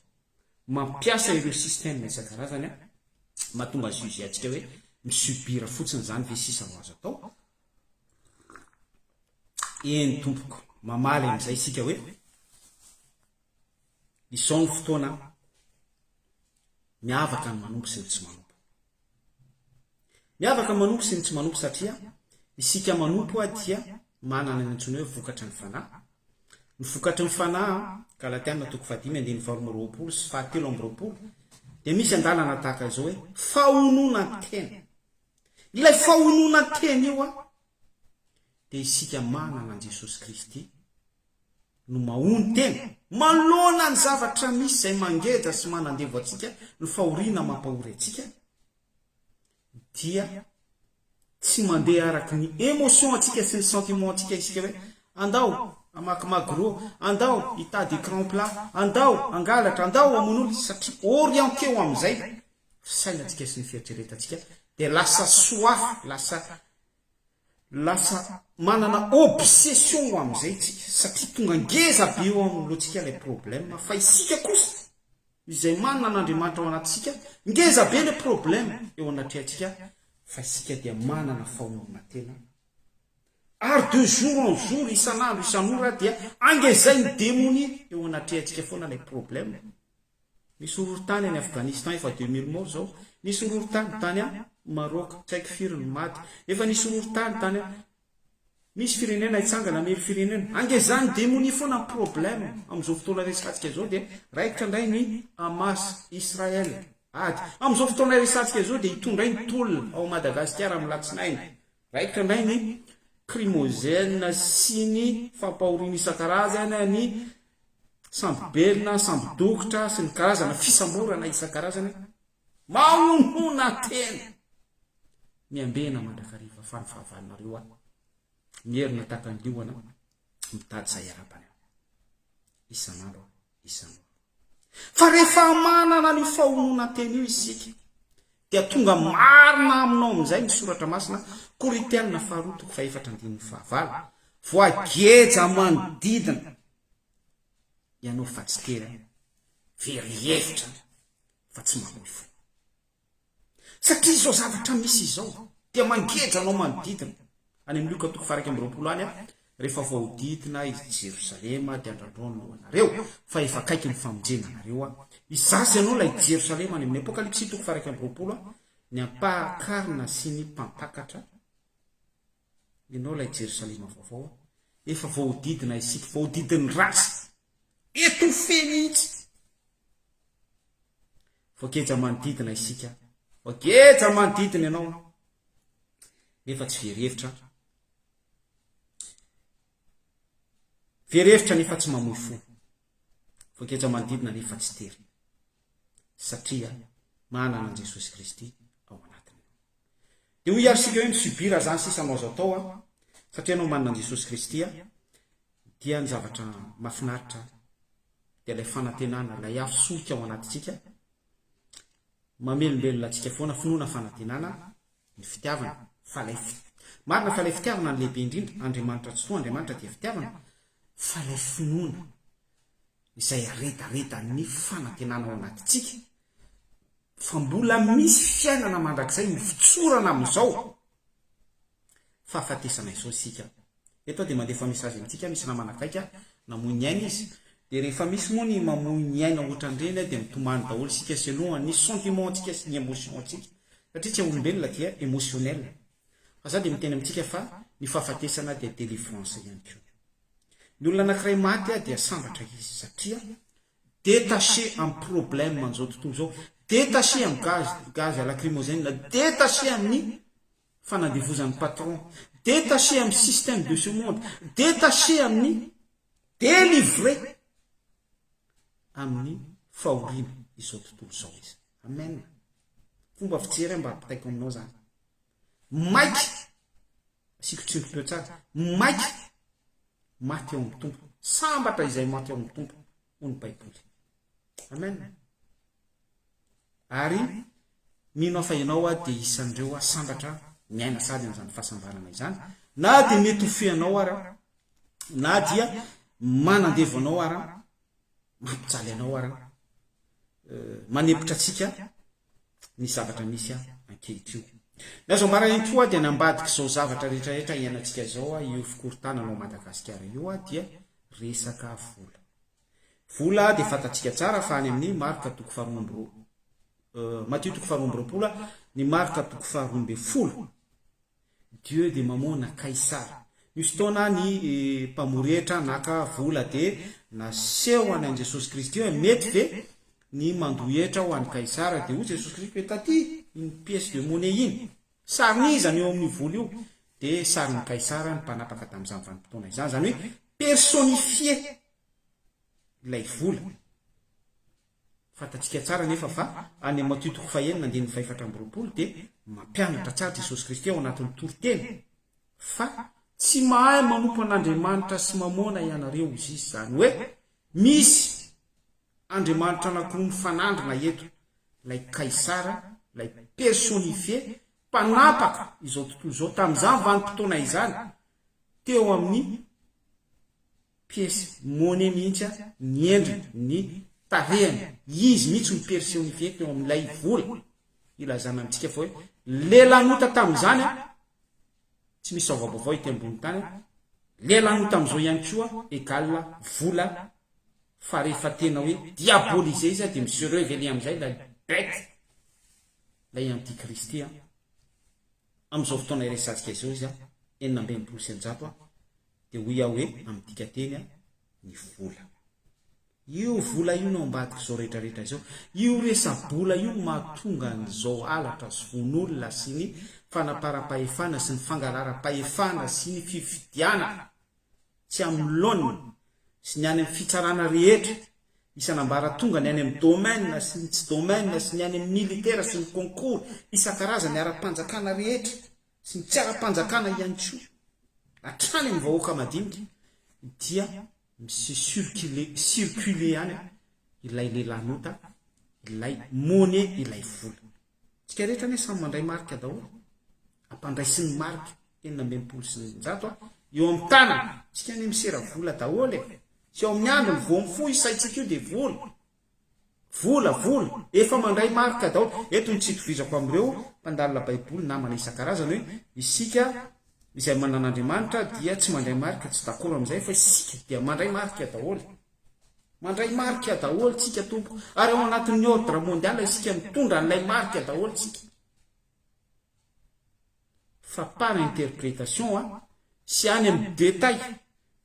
mampiasa ireo système isan-karazany a mahatonga azy izy atsika hoe misubira fotsiny zany ve sisa ho azo atao eny tompoko mamaly am'izay isika hoe izao ny fotoana miavaka ny manompo sy ny tsy manompo miavaka ny manompo sy ny tsy manompo satria isika manompo a dia manana ny antsony hoe vokatra ny fanahy ny vokatra ny fanahy Galatiana toko 5:22 sy 7:20 dia misy andalana tahaka izao hoe fahonona tena ilay fahonona tena io a dia isika manana an Jesosy Kristy no mahony tena malona ny zavatra misy izay mangeja sy manandevo atsika ny fahoriana mampahory atsika dia tsy mandeha araky ny émotion atsika sy ny sentiment atsika isika hoe andao amakimaky ro andao hitady écran plat andao angalatra andao amon'olo satria orienté ho am'izay fisainatsika sy ny fieritreretantsika dia lasa soif lasa manana obsession ho am'izay tsika satria tonga ngeza be eo amin'loantsika ilay problème fa isika kosa izay manana n'Andriamanitra ao anatsika ngeza be le problème eo anatrehantsika fa isika dia manana fahonona tena ary de jour en jour isan'andro isan'ora dia angezay ny démoni eo anatrehantsika foana ilay problème misy horontany any Afghanistan efa 2000 morts zao nisy horontany tany a Maroc tsy haiko firy ny maty efa nisy horontany tany a misy firenena hitsangana mely firenena angezany démoni foana problème am'izao fotoana resatsika zao dia raikitra indray ny Hamas Israël ady am'izao fotoana resatsika zao dia hitondray ny tolona ao Madagasikara amin'ny latsinainy raikitra indray ny crimogène sy ny fampahoriana isan-karazana ny sambobelona sambodokotra sy ny karazana fisamborana isan-karazana mahonona tena miambena mandrakariva fa ny fahavalonareo a mierina tahaka ny lioana mitady say arapany isan'andro isan'andro fa rehefa manana ny fahonona tena io isika dia tonga marina aminao amin'izay ny soratra masina Korintiana 2:4-5 voageja manodidina ianao fa tsy tera very-hevitra fa tsy mamoy fo satria izao zavatra misy izao dia mangeja anao manodidina any amin'ny Luka 2:20 any a rehefa voahodidina izy Jerosalema dia andrandroany loanareo fa efa akaiky ny famonjena anareo a izasy ianao ilay Jerosalema any amin'ny Apokalipsy 2:20 a ny ampahakarina sy ny mpampakatra ianao ilay Jerosalema vaovao efa voahodidina isika voahodidiny rasy étouffé mihitsy voageja manodidina isika voageja manodidina ianao nefa tsy very-hevitra nefa tsy mamoy fo voageja manodidina nefa tsy tery satria manana an Jesosy Kristy ao anatiny dia ho iarisika hoe misubira zany sisa anao azo atao a satria anao manana an Jesosy Kristy a dia ny zavatra mahafinaritra dia ilay fanantenana ilay afisoika ao anatitsika mamelombelona atsika foana finoana fanantenana ny fitiavana fa lay marina fa lay fitiavana ny lehibe indrindra Andriamanitra tsy toa Andriamanitra dia fitiavana fa lay finoana izay aretareta ny fanantenana ao anatitsika fa mbola misy fiainana mandrakizay mifitsorana amin'izao fahafatesana izao isika eto dia mandefa mesazy amintsika misy namana akaika namoy ny aina izy dia rehefa misy moa ny mamoy ny aina ohatran'ireny dia mitomany daholo isika selon ny sentiment antsika sy ny émotion antsika satria tsy olombelona dia émotionnel fa za dia miteny amintsika fa ny fahafatesana dia délivrance ihany koa ny olona anankiray maty a dia sambatra izy satria détaché amin'ny problème an'izao tontolo zao détaché amin'ny gaz lacrymogène détaché amin'ny fanandevozan'ny patron détaché amin'ny système de ce monde détaché amin'ny délivré amin'ny fahoriana izao tontolo zao izy. Amen. Fomba fijery mba ampitaiko aminao zany. Maiky sikotrindro teo tsara. Maiky maty eo amin'ny tompo. Sambatra izay maty eo amin'ny tompo hoy ny Baiboly. Amen. Ary mino fa ianao dia isan'ireo sambatra miaina sady amin'izany fahasambarana izany. Na dia mety ho feanao ara, na dia manandevo anao ara, mampijaly anao ara, manepotra atsika ny zavatra misy ankehitriny. Na zao mara ihany koa dia nambadika izao zavatra rehetrarehetra iainantsika zao io fikorontanana ao Madagasikara io dia resaka vola. Vola dia fantatsika tsara fa any amin'ny marika toko faharoa Matthieu toko faharoa ny marika toko faharoa Dieu dia mamoana Kaisara. Misy fotoana ny mpamoretra naka vola dia naseho an'i Jesosy Kristy hoe mety ve ny mandohetra ho an'i Kaisara dia hoy Jesosy Kristy hoe taty une pièce de monnaie iny. Sarin'izany eo amin'ny vola io dia sarin'ny Kaisara ny mpanapaka tamin'izany vanim-potoana izany. Zany hoe personifié ilay vola. Fantatsika tsara nefa fa any Matthieu toko fahaenina andininy fahaefatra amby roapolo dia mampianatra tsara Jesosy Kristy ao anatin'ny toriteny fa tsy mahay manompo an'Andriamanitra sy mamoana ianareo izy zany hoe misy Andriamanitra anankiroa mifanandrina eto, lay Kaisara, lay personifié, mpanapaka izao tontolo izao tamin'izany vanim-potoana izany teo amin'ny pièce monnaie mihitsy ny endriny ny tarehany. Izy mihitsy ny personifié teo amin'ilay vola. Ilazana amintsika fa hoe lelanota tamin'izany tsy misy vaovao ity ambony tany. Lelanota amin'izao ihany koa égale vola. Fa rehefa tena hoe diabolisé izy dia misy révélé amin'izay la bête lay antikristy amin'izao fotoana iresantsika izao izy 900 dia hoy aho hoe amin'tika teny ny vola. Io vola io no ambadika izao rehetrarehetra izao. Io resa-bola io mahatonga an'izao alatra sy von'olona sy ny fanaparam-pahefana sy ny fangalaram-pahefana sy ny fifidiana tsy amin'ny laonina sy ny any amin'ny fitsarana rehetra isanambara tonga ny any amin'ny domaine sy ny tsy domaine sy ny any amin'ny militaire sy ny concours isan-karazany ara-panjakana rehetra sy ny tsy ara-panjakana ihany koa hatrany amin'ny vahoaka madinika dia misy circulé any ilay lelanota, ilay monnaie, ilay vola. Tsika rehetra ne samy mandray marika daholo, ampandray sy ny marika 900 eo amin'ny tanana tsika ne misera vola daholo sy eo amin'ny andro ny voamifo isaitsika io dia vola efa mandray marika daholo. Eto ny tsy itovizako amin'ireo mpandalina Baiboly namana isan-karazany hoe isika izay manan'Andriamanitra dia tsy mandray marika, tsy d'accord amin'izay fa isika dia mandray marika daholo. Mandray marika daholo tsika tompo, ary ao anatin'ny ordre mondial isika mitondra an'ilay marika daholo tsika. Fa par interprétation sy any amin'ny détail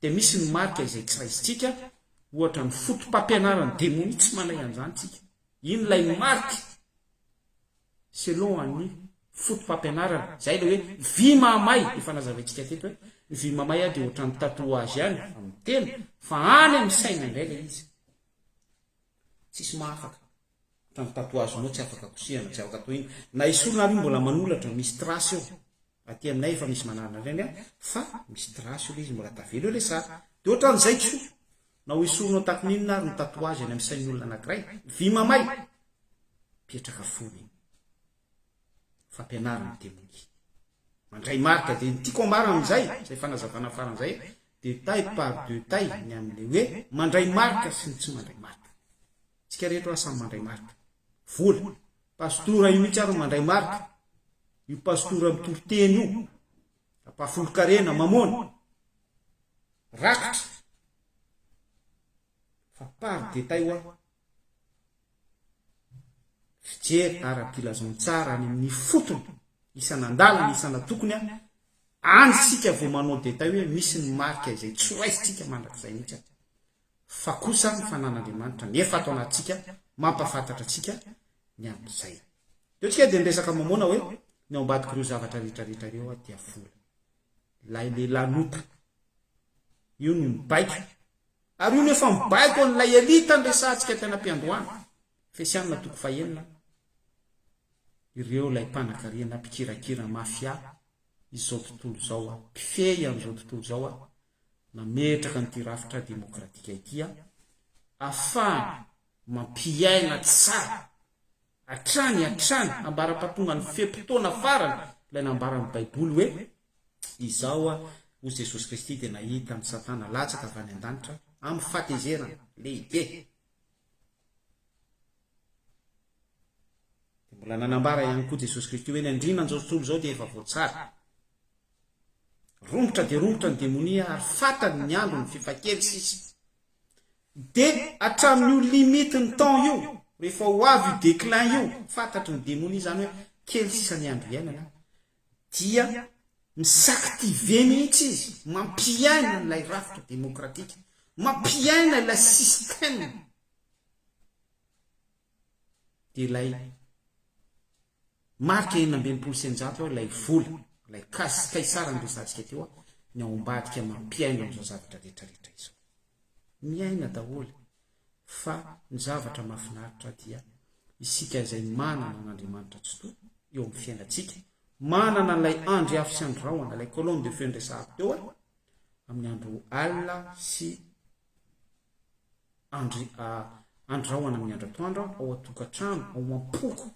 dia misy ny marika izay kisaizitsika, ohatra ny fotom-pampianarany démonie tsy manay an'izany tsika. Ino lay marika selon an'ny fotom-pampianarana zay le hoe vy mamay. Efa nazavantsika teto hoe vy mamay dia ohatra ny tatouage ihany amin'ny telo fa any amin'ny saina indray le izy tsisy mahafaka. Ohatra ny tatouage nao tsy afaka kosehana, tsy afaka atao iny na isorona ary mbola manolatra misy trace eo. Aty aminay efa misy manarana ireny fa misy trace eo le izy mbola tavelo eo le sary. Dia ohatra n'izay koa na ho isoronao takoninona ary ny tatouage any amin'ny sain'olona anankiray vy mamay petraka fony fampianarana démonie mandray marika. Dia nytiako ambara amin'izay zay fanazavana faran'izay détail par détail ny amin'le hoe mandray marika sy ny tsy mandray marika. Tsika rehetra samy mandray marika. Vola pastora io mihitsy ary mandray marika. Io pastora mitoriteny io apafolo-karena mamoana rakitra fa par détail hoa fijery ara-pilazon tsara any amin'ny fotony isan'andalana isan'atokony any sika vao manao détail hoe misy ny marika izay tsoraisitsika mandrakizay mihitsy fa kosa ny fanan'Andriamanitra nefa ato anatsika mampafantatra atsika ny amin'izay. Teo tsika dia niresaka mamoana hoe ny ao ambadika ireo zavatra rehetrarehetra ireo dia vola lay lelanota io no mibaiko, ary io nefa mibaiko an'ilay elita ny resantsika tena mpiandohana. Fesianina toko fahenina ireo lay mpanan-karena mpikirakira mafia izao tontolo zao a mpifehy am'izao tontolo zao a nametraka nyty rafitra demokratika itya afahany mampiaina tsara atrany ambara-patonga ny fempotoana farany ilay nambarany baiboly hoe izao a hozy Jesosy Kristy dia nahita ny Satana latsaka avy any an-danitra amin'ny fahatezerana lehibe. Mbola nanambara ihany koa Jesosy Kristy hoe ny andriana an'izao tontolo zao dia efa voatsara. Rombotra dia rombotra ny demonia ary fatany ny andro ny fifakely sisa. Dia hatramin'io limite ny temps io, rehefa ho avy io déclin io, fantatry ny demonia zany hoe kely sisa ny andro iainana, dia misactive mihitsy izy, mampiaina ilay rafitra demokratika, mampiaina ilay système. Dia ilay marika 900 ilay vola, ilay kaisara ny resantsika teo ny ao ambadika mampiaina amin'izao zavatra rehetrarehetra izao. Miaina daholo fa ny zavatra mahafinaritra dia isika izay manana n'Andriamanitra tsotoa eo amin'ny fiainantsika, manana ilay andry afo sy androahana, ilay colonne de feu resahako teo amin'ny andro alina sy androahana amin'ny andro atoandro ao atokantrano, ao am-poko,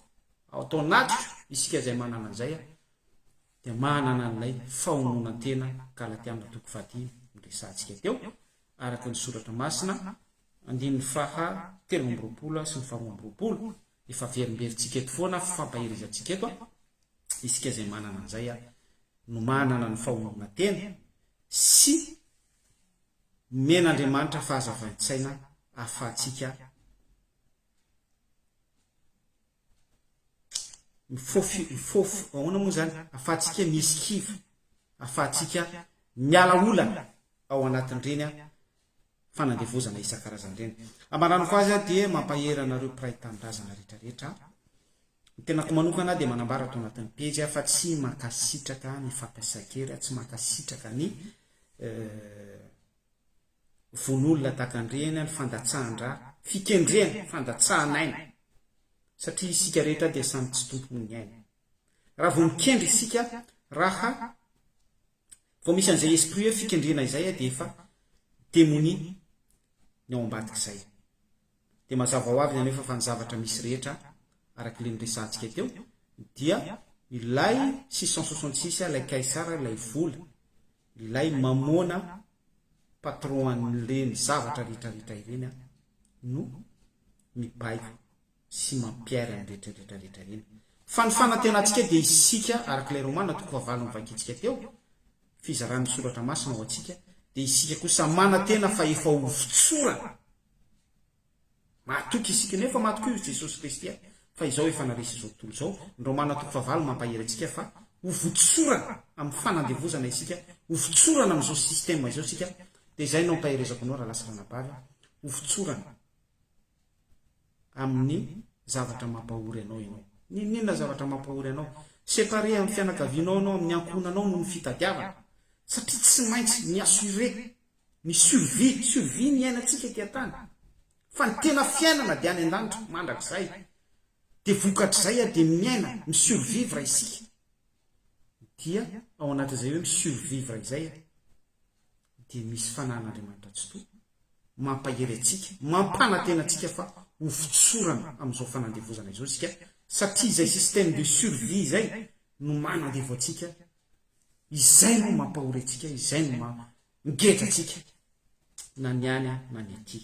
ao atao natitro. Isika izay manana an'izay dia manana n'ilay fahonoana tena Galatia 5:5 miresantsika teo araka ny soratra masina 13 sy 14 efa verimberitsika eto foana fampahirizantsika eto. Isika izay manana an'izay no manana ny fahonoana tena sy men'Andriamanitra fahazavantsaina ahafahantsika ahoana moa zany, ahafahantsika misy kiva, ahafahantsika miala olana ao anatin'ireny fanandevozana isan-karazan'ireny. Amananoko azy dia mampaheranareo mpiray tanindrazana rehetrarehetra. Ny tenako manokana dia manambara ato anatin'ny pejy fa tsy mankasitraka ny fampiasan-kery, tsy mankasitraka ny von'olona takan'ireny, ny fandatsahan-dra, fikendrena, fandatsahanaina. Satria isika rehetra dia samy tsy tompony ny aina. Raha vao mikendry isika raha vao misy an'izay esprit hoe fikendrena izay dia efa demonia ny ao ambadika izay. Dia mazava ho avy zany efa fa ny zavatra misy rehetra araka ilay niresantsika teo dia ilay 666 ilay kaisara ilay vola, ilay mamona patron an'ireny zavatra rehetrarehetra ireny no mibaiko sy mampiary amin'ny rehetrarehetra ireny. Fa ny fanantenantsika dia isika araka ilay Romana 9 mivakitsika teo, fizarany soratra masina ho antsika, dia isika kosa manantena fa efa ovotsorana. Matoky isika nefa matoky io Jesosy Kristy fa izao efa naresy izao tontolo izao. Ny Romana 9 mampahery antsika fa ovotsorana amin'ny fanandevozana isika, ovotsorana amin'izao système izao isika. Dia izay no ampaherezako anao raha lasa ranabavy, ovotsorana amin'ny zavatra mampahory anao ianao. Ninona zavatra mampahory anao? Séparé amin'ny fianakavianao anao, amin'ny ankohonanao noho ny fitadiavana. Satria tsy maintsy miassuré ny survie ny ainatsika ty tany. Fa ny tena fiainana dia any an-danitra mandrakizay. Dia vokatr'izay dia miaina, misurvivre isika. Dia ao anatin'izay hoe misurvivre izay dia misy fanan'Andriamanitra tsotoa mampahery antsika, mampanantena antsika fa ovotsorana amin'izao fanandevozana izao isika. Satria izay système de survie izay no manandevo antsika, izay no mampahory antsika, izay no migetra antsika na ny any na ny aty.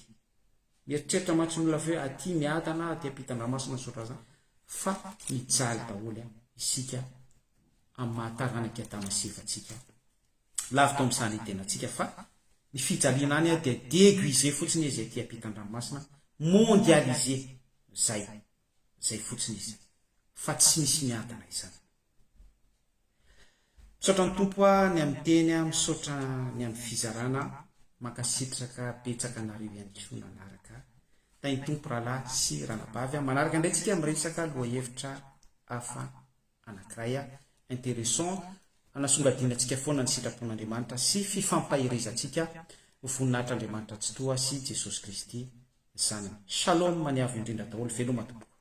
Mieritreritra mantsy ny olona hoe aty miadana, aty ampitan-dranomasina sotra zany, fa mijaly daholo isika amin'ny mahataranaky Adama sy Eva antsika lavy tao amin'ny sanitenantsika. Fa ny fijaliana any dia déguisé fotsiny izy aty ampitan-dranomasina, mondialisé zay fotsiny izy, fa tsy misy miadana izany. Misaotra ny tompo ny amin'ny teny, misaotra ny amin'ny fizarana, mankasitraka betsaka anareo ihany koa nanaraka. Tainy tompo rahalahy sy ranabavy. Manaraka indrayntsika miresaka lohahevitra hafa anankiray intéressant, anasongadinantsika foana ny sitrapon'Andriamanitra sy fifampahirizantsika voninahitr'Andriamanitra tsotoa sy Jesosy Kristy zanany. Shalom maniavy indrindra daholo veloma tompoko.